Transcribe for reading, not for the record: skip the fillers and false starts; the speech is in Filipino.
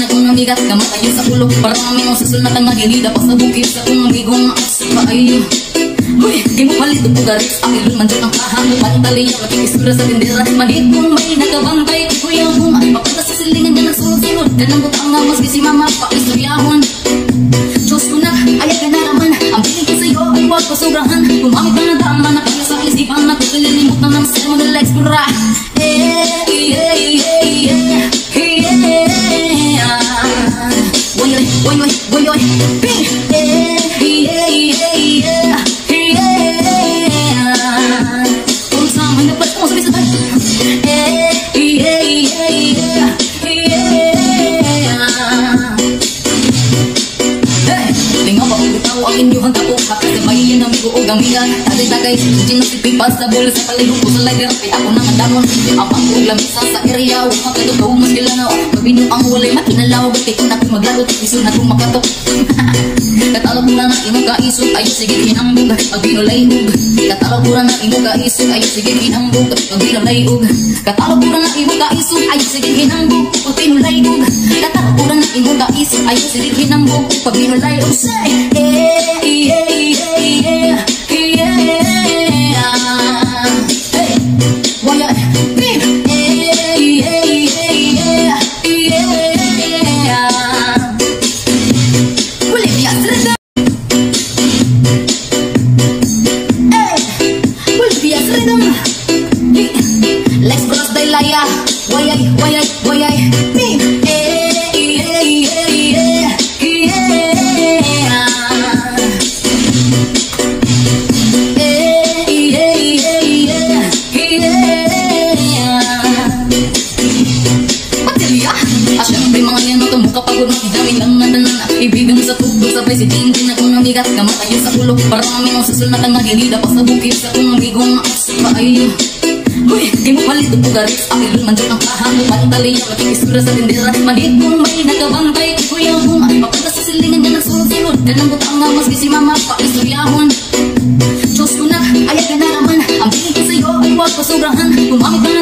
na kung namigat kamatayo sa ulo. Parang may mga susunat ang nagilida pa sa bukid sa kung amigong sa paayo. Uy, di mo palit ang pugarit sa akin man dyan ang kahang pantali yung makikisura sa tindera. Malit kong may nakabantay kuya kung papunta sa silingan niya nagsulod-silod. Ganang butang nga mas si mama pakisturyahon. Diyos ko na, ayaw ka na naman. Ang piling ko sa'yo ay huwag pasobrahan. Gumamit ka na dama na kayo sa isipan na kulilimot na ng sa'yo na l'explora. Woyoy, ping! Kung sama na ba't kung sabay-sabay? Lingaw pa kung bitaw ang inyuhang tapo. Kapag-sabay yan ang amigo o gamigan. Tagay-tagay, sinasipi pa sa bulis sa palihog ko sa lager. Kaya ako nang andamon. Ang pangkong lamisa sa area. Huwag makatutuw mas kilanaw. Magbino ang walay makinalaw. Ba't kung natin maglaro iso na kung makatok. Katalog mula na imo kaisog. Ayos sige hinambog. Pag binulayog. Katalog mula na imo kaisog. Ayos sige hinambog. Pag binulayog. Katalog mula na imo kaisog. Ayos sige hinambog. Pag binulayog. Katalog mula na imo kaisog. Ayos sige hinambog. Pag binulayog. Say let's cross the laya. Wayay, me. Siyempre mga yan ito mukha pagod dami lang na tanan. Ibigan sa tubo sa presidente na kung namigat kamatayo sa ulo. Parang may mga susunat ang nagilida pa sa bukid sa kung amigong sa paayo. Uy, di mo palit ang pugarit sa akin man dyan ang kahang pantali yung makikisura sa tindera. Malit kong may nakabantay kuya kung papunta sa silingan niya nagsulod-silod. Ganang butang nga mas si mama pakisturyahon. Diyos ko na, ayaw ka na naman. Ang piling ko sa'yo ay huwag pasobrahan. Gumamit ka na